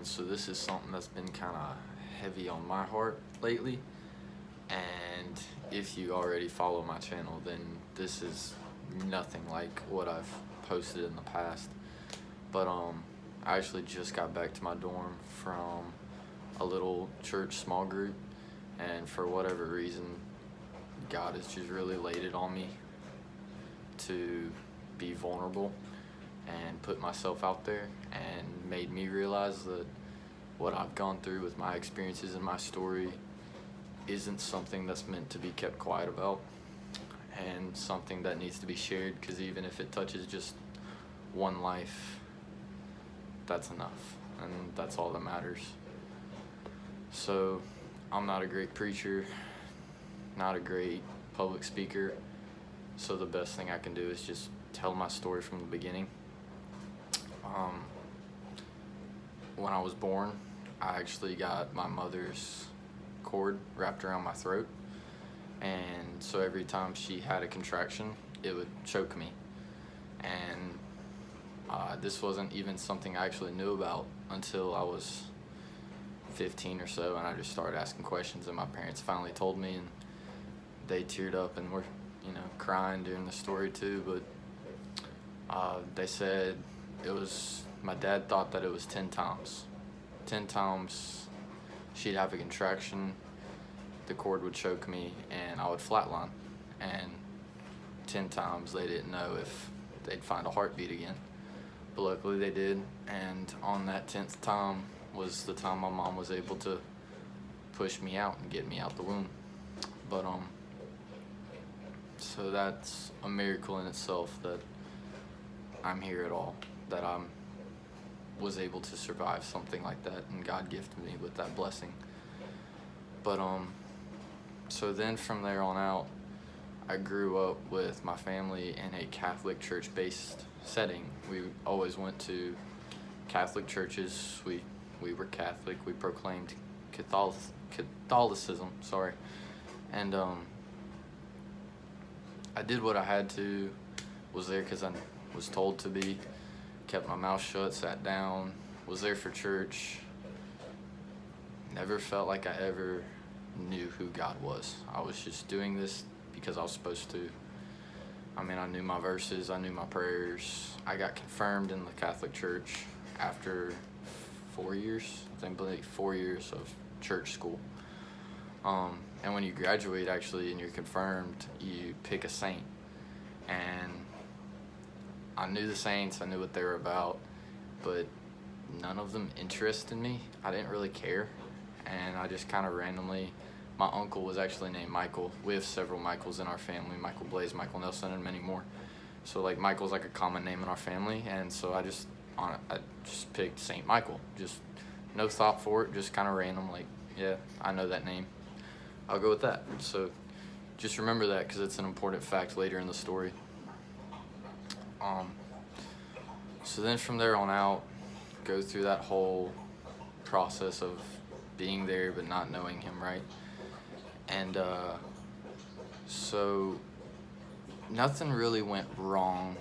everyone. So this is something that's been kind of heavy on my heart lately. And if you already follow my channel, then this is nothing like what I've posted in the past. But I actually just got back to my dorm from a little church small group, and for whatever reason, God has just really laid it on me to be vulnerable and put myself out there, and made me realize that what I've gone through with my experiences and my story isn't something that's meant to be kept quiet about, and something that needs to be shared, because even if it touches just one life, that's enough, and that's all that matters. So I'm not a great preacher, not a great public speaker, so the best thing I can do is just tell my story from the beginning. When I was born, I actually got my mother's cord wrapped around my throat, and so every time she had a contraction, it would choke me. And this wasn't even something I actually knew about until I was 15 or so, and I just started asking questions, and my parents finally told me, and they teared up and were, crying during the story too. But they said my dad thought that it was 10 times. 10 times she'd have a contraction, the cord would choke me, and I would flatline. And 10 times they didn't know if they'd find a heartbeat again. But luckily they did, and on that 10th time was the time my mom was able to push me out and get me out the womb. But so that's a miracle in itself, that I'm here at all, that I was able to survive something like that, and God gifted me with that blessing. But so then from there on out, I grew up with my family in a Catholic church-based setting. We always went to Catholic churches. We were Catholic. We proclaimed Catholicism, and I did what I had to, was there because I was told to be, kept my mouth shut, sat down, was there for church. Never felt like I ever knew who God was. I was just doing this because I was supposed to. I knew my verses, I knew my prayers. I got confirmed in the Catholic Church after 4 years, I believe 4 years of church school. And when you graduate, actually, and you're confirmed, you pick a saint. And I knew the saints, I knew what they were about, but none of them interested me. I didn't really care. And I just kind of randomly, my uncle was actually named Michael. We have several Michaels in our family: Michael Blaze, Michael Nelson, and many more. So Michael's like a common name in our family, and so I just picked Saint Michael. Just no thought for it, just kind of random, yeah, I know that name, I'll go with that. So just remember that, because it's an important fact later in the story. So then from there on out, go through that whole process of being there but not knowing him, right? And so nothing really went wrong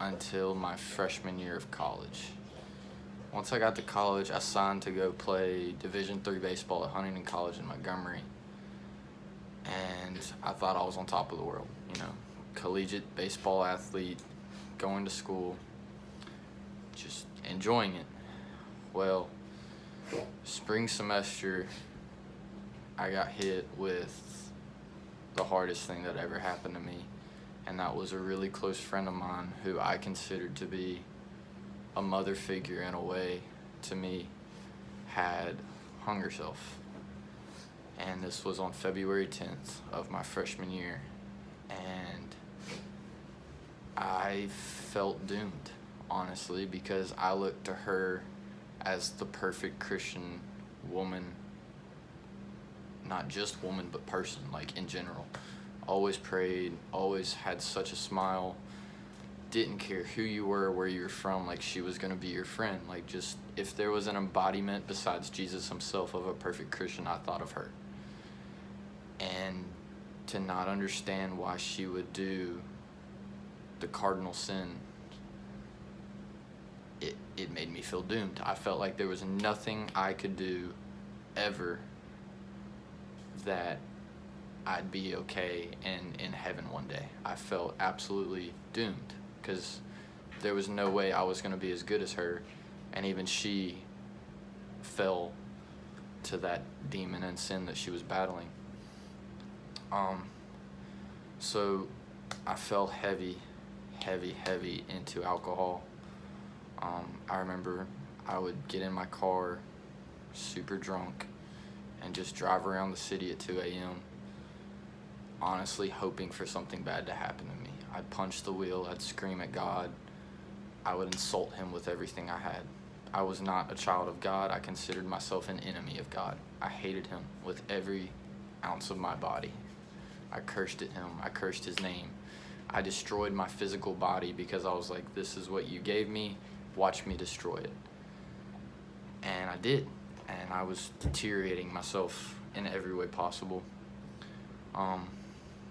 until my freshman year of college. Once I got to college, I signed to go play Division III baseball at Huntington College in Montgomery. And I thought I was on top of the world, collegiate baseball athlete, going to school, just enjoying it. Well, spring semester, I got hit with the hardest thing that ever happened to me, and that was a really close friend of mine who I considered to be a mother figure in a way to me, had hung herself. And this was on February 10th of my freshman year, and I felt doomed, honestly, because I looked to her as the perfect Christian woman, not just woman, but person, in general. Always prayed, always had such a smile, didn't care who you were, where you were from, she was gonna be your friend. Just, if there was an embodiment besides Jesus himself of a perfect Christian, I thought of her. And to not understand why she would do the cardinal sin, it made me feel doomed. I felt like there was nothing I could do ever that I'd be okay in heaven one day. I felt absolutely doomed because there was no way I was going to be as good as her, and even she fell to that demon and sin that she was battling. So I fell heavy into alcohol. I remember I would get in my car super drunk and just drive around the city at 2 a.m. honestly hoping for something bad to happen to me. I'd punch the wheel, I'd scream at God, I would insult him with everything I had. I was not a child of God. I considered myself an enemy of God. I hated him with every ounce of my body. I cursed at him. I cursed his name. I destroyed my physical body because I was like, this is what you gave me. Watch me destroy it. And I did. And I was deteriorating myself in every way possible. I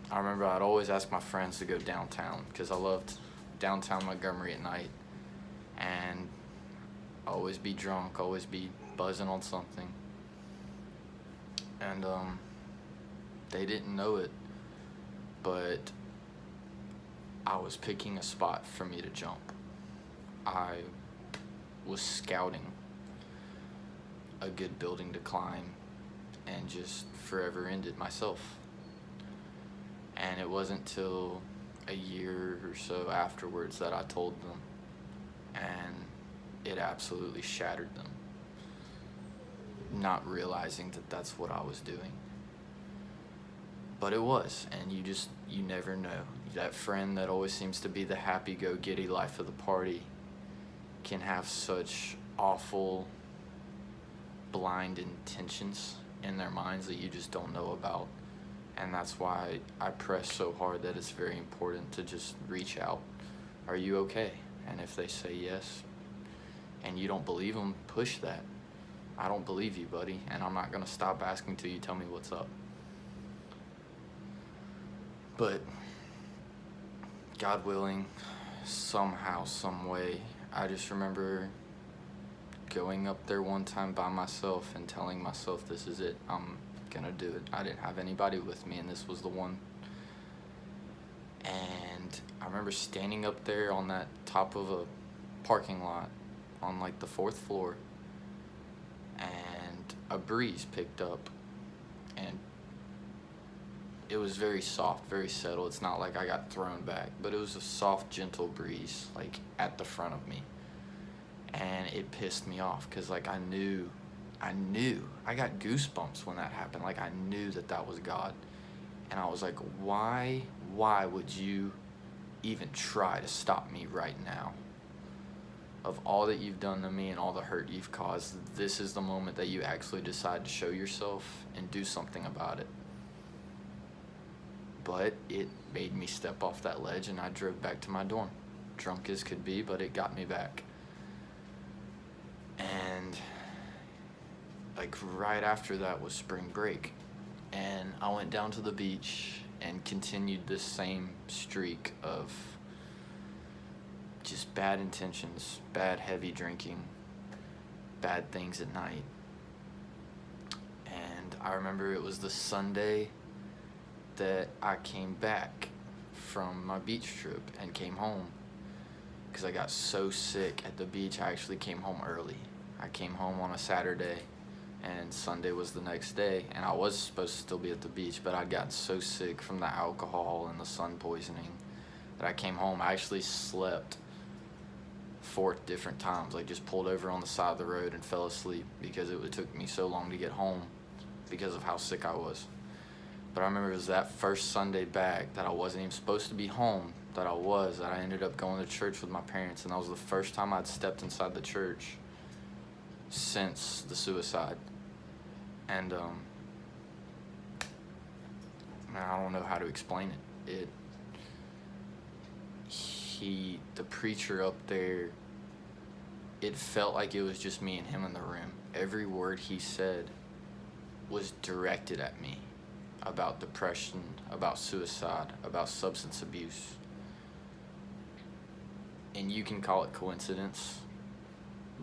remember I'd always ask my friends to go downtown because I loved downtown Montgomery at night. And always be drunk, always be buzzing on something. And they didn't know it, but I was picking a spot for me to jump. I was scouting a good building to climb and just forever ended myself. And it wasn't till a year or so afterwards that I told them, and it absolutely shattered them, not realizing that that's what I was doing. But it was, and you never know. That friend that always seems to be the happy-go-giddy life of the party can have such awful, blind intentions in their minds that you just don't know about. And that's why I press so hard that it's very important to just reach out. Are you okay? And if they say yes, and you don't believe them, push that. I don't believe you, buddy, and I'm not going to stop asking till you tell me what's up. But God willing, somehow, some way, I just remember going up there one time by myself and telling myself, this is it, I'm gonna do it. I didn't have anybody with me, and this was the one. And I remember standing up there on that top of a parking lot on like the 4th floor, and a breeze picked up, and it was very soft, very settled. It's not like I got thrown back, but it was a soft, gentle breeze like at the front of me. And it pissed me off because like I knew, I got goosebumps when that happened. Like I knew that was God. And I was like, why would you even try to stop me right now? Of all that you've done to me and all the hurt you've caused, this is the moment that you actually decide to show yourself and do something about it. But it made me step off that ledge, and I drove back to my dorm. Drunk as could be, but it got me back. And like right after that was spring break, and I went down to the beach and continued this same streak of just bad intentions, bad heavy drinking, bad things at night. And I remember it was the Sunday that I came back from my beach trip and came home because I got so sick at the beach. I actually came home early. I came home on a Saturday, and Sunday was the next day, and I was supposed to still be at the beach, but I'd gotten so sick from the alcohol and the sun poisoning that I came home. I actually slept 4 different times, like just pulled over on the side of the road and fell asleep because it took me so long to get home because of how sick I was. But I remember it was that first Sunday back that I wasn't even supposed to be home, that I ended up going to church with my parents, and that was the first time I'd stepped inside the church since the suicide. And man, I don't know how to explain it. The preacher up there, it felt like it was just me and him in the room. Every word he said was directed at me about depression, about suicide, about substance abuse. And you can call it coincidence,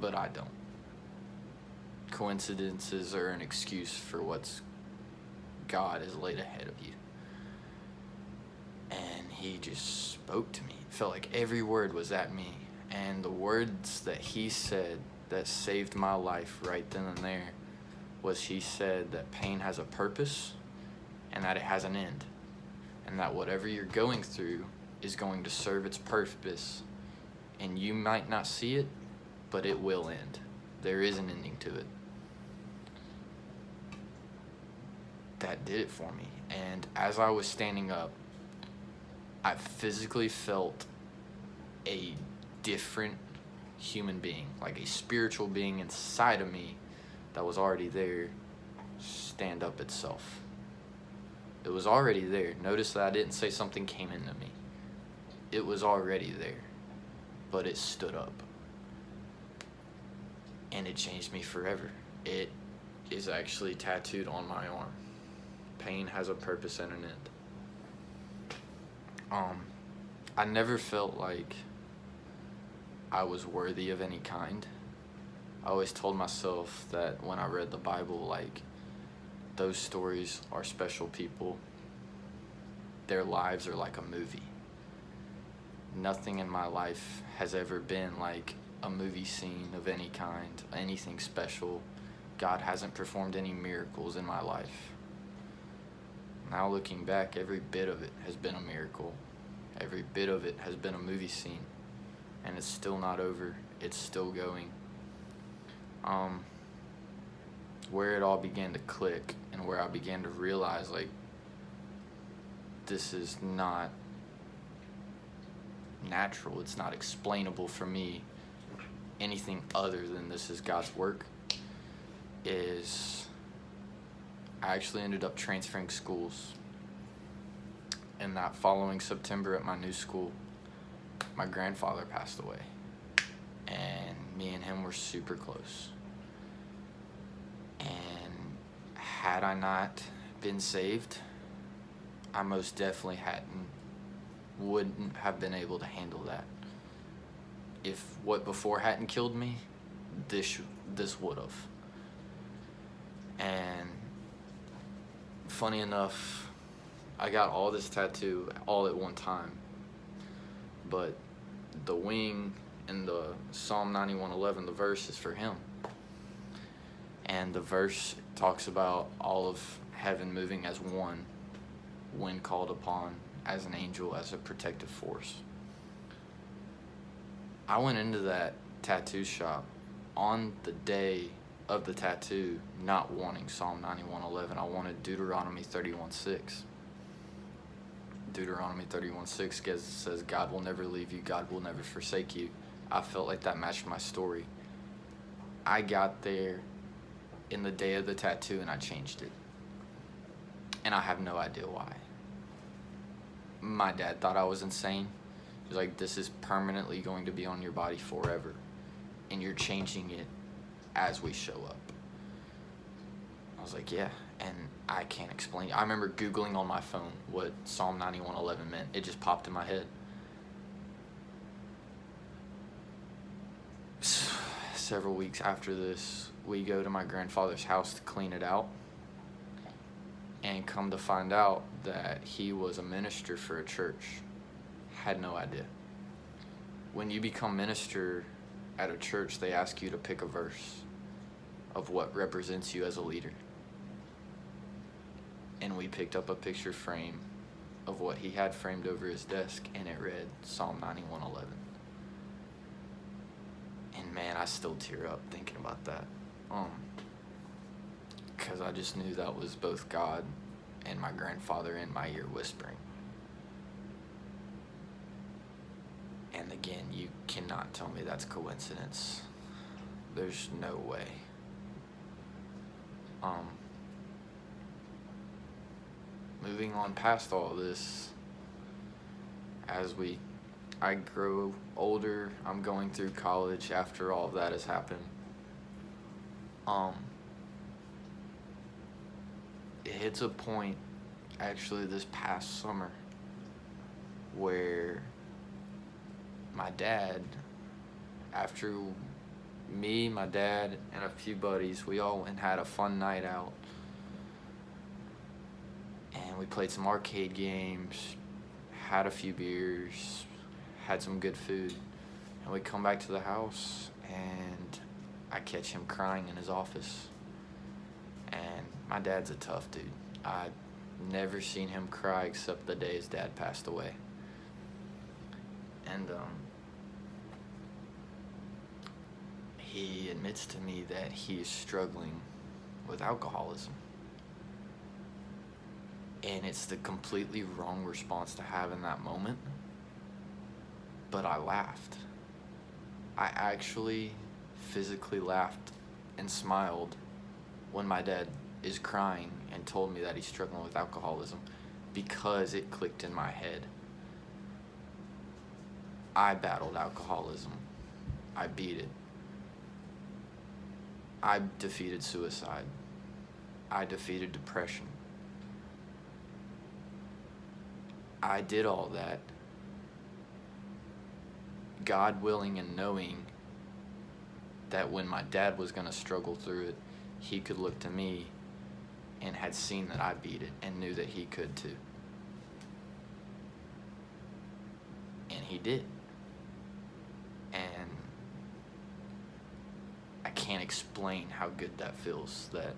but I don't. Coincidences are an excuse for what's God has laid ahead of you. And he just spoke to me. It felt like every word was at me. And the words that he said that saved my life right then and there was, he said that pain has a purpose and that it has an end. And that whatever you're going through is going to serve its purpose. And you might not see it, but it will end. There is an ending to it. That did it for me. And as I was standing up, I physically felt a different human being, like a spiritual being inside of me that was already there, stand up itself. It was already there. Notice that I didn't say something came into me. It was already there, but it stood up. And it changed me forever. It is actually tattooed on my arm. Pain has a purpose and an end. I never felt like I was worthy of any kind. I always told myself that when I read the Bible, like, those stories are special people. Their lives are like a movie. Nothing in my life has ever been like a movie scene of any kind, anything special. God hasn't performed any miracles in my life. Now looking back, every bit of it has been a miracle. Every bit of it has been a movie scene. And it's still not over. It's still going. Where it all began to click and where I began to realize, like, this is not natural. It's not explainable for me. Anything other than this is God's work, is I actually ended up transferring schools. And that following September at my new school, my grandfather passed away. And me and him were super close. And had I not been saved, I most definitely wouldn't have been able to handle that. If what before hadn't killed me, this would have. And funny enough, I got all this tattoo all at one time, but the wing and the Psalm 91:11, the verse is for him. And the verse talks about all of heaven moving as one when called upon as an angel, as a protective force. I went into that tattoo shop on the day of the tattoo not wanting Psalm 91:11. I wanted Deuteronomy 31:6. Deuteronomy 31:6 says, God will never leave you, God will never forsake you. I felt like that matched my story. I got there in the day of the tattoo and I changed it. And I have no idea why. My dad thought I was insane. He was like, this is permanently going to be on your body forever. And you're changing it as we show up. I was like, yeah. And I can't explain. I remember Googling on my phone what Psalm 91:11 meant. It just popped in my head. Several weeks after this, we go to my grandfather's house to clean it out. And come to find out that he was a minister for a church. Had no idea. When you become minister at a church, they ask you to pick a verse of what represents you as a leader. And we picked up a picture frame of what he had framed over his desk, and it read Psalm 91:11. And man, I still tear up thinking about that. Because I just knew that was both God and my grandfather in my ear whispering. And again, you cannot tell me that's coincidence. There's no way. Moving on past all this, as I grow older, I'm going through college after all of that has happened. It hits a point, actually this past summer, where my dad, after me, my dad, and a few buddies, we all went and had a fun night out. And we played some arcade games, had a few beers, had some good food. And we come back to the house, and I catch him crying in his office. And my dad's a tough dude. I'd never seen him cry except the day his dad passed away. And he admits to me that he is struggling with alcoholism. And it's the completely wrong response to have in that moment. But I laughed. I actually physically laughed and smiled when my dad is crying and told me that he's struggling with alcoholism, because it clicked in my head. I battled alcoholism. I beat it. I defeated suicide. I defeated depression. I did all that, God willing and knowing that when my dad was going to struggle through it, he could look to me and had seen that I beat it and knew that he could too. And he did. And I can't explain how good that feels, that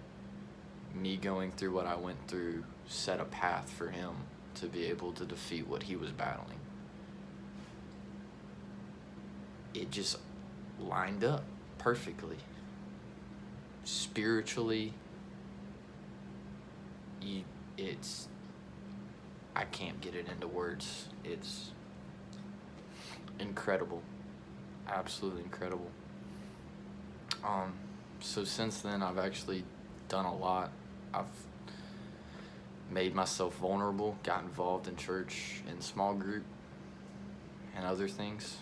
me going through what I went through set a path for him to be able to defeat what he was battling. It just lined up perfectly. Spiritually, I can't get it into words. It's incredible. Absolutely incredible. So since then, I've actually done a lot. I've made myself vulnerable, got involved in church, in small group, and other things.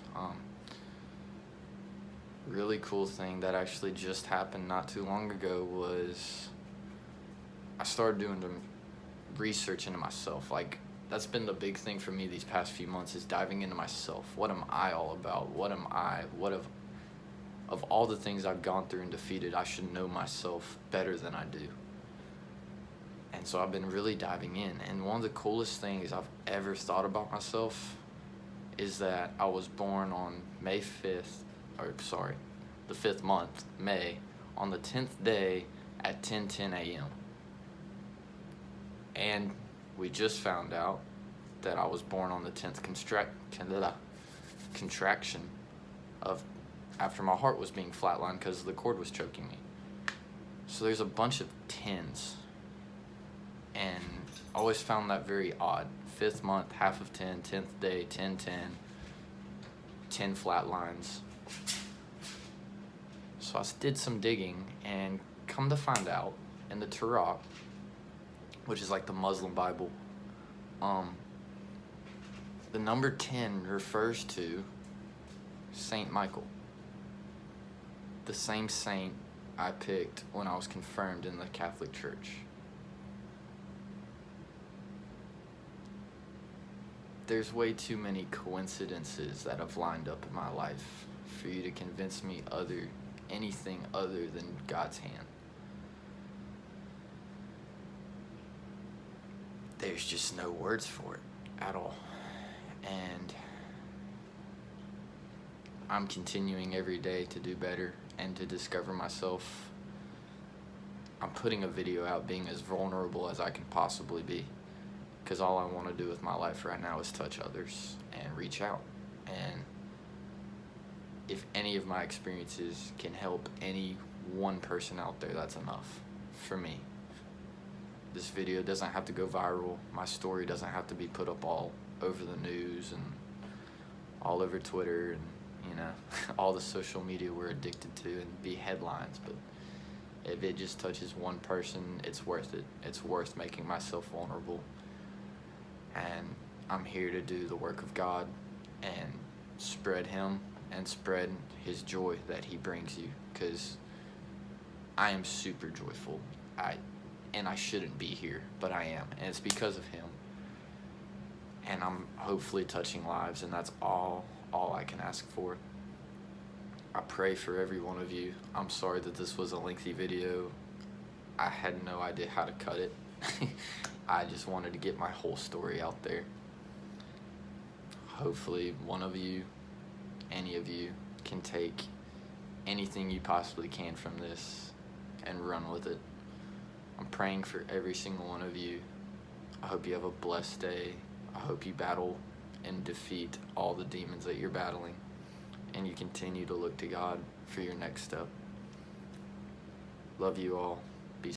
Really cool thing that actually just happened not too long ago was I started doing some research into myself. Like, that's been the big thing for me these past few months, is diving into myself. What am I all about? What am I? Of all the things I've gone through and defeated, I should know myself better than I do. And so I've been really diving in. And one of the coolest things I've ever thought about myself is that I was born on the 5th month, May, on the 10th day at 10:10 a.m. And we just found out that I was born on the 10th contraction of after my heart was being flatlined because the cord was choking me. So there's a bunch of 10s. And I always found that very odd. 5th month, half of 10, 10th day, 10:10, 10 flat lines. So I did some digging, and come to find out, in the Torah, which is like the Muslim Bible, the number 10 refers to Saint Michael, the same saint I picked when I was confirmed in the Catholic Church. There's way too many coincidences that have lined up in my life for you to convince me anything other than God's hand. There's just no words for it at all. And I'm continuing every day to do better and to discover myself. I'm putting a video out being as vulnerable as I can possibly be, because all I want to do with my life right now is touch others and reach out. And if any of my experiences can help any one person out there, that's enough for me. This video doesn't have to go viral. My story doesn't have to be put up all over the news and all over Twitter and, all the social media we're addicted to and be headlines. But if it just touches one person, it's worth it. It's worth making myself vulnerable. And I'm here to do the work of God and spread Him and spread His joy that He brings you, because I am super joyful. I shouldn't be here, but I am, and it's because of Him. And I'm hopefully touching lives, and that's all I can ask for. I pray for every one of you. I'm sorry that this was a lengthy video. I had no idea how to cut it. I just wanted to get my whole story out there. Hopefully one of you, any of you, can take anything you possibly can from this and run with it. I'm praying for every single one of you. I hope you have a blessed day. I hope you battle and defeat all the demons that you're battling, and you continue to look to God for your next step. Love you all.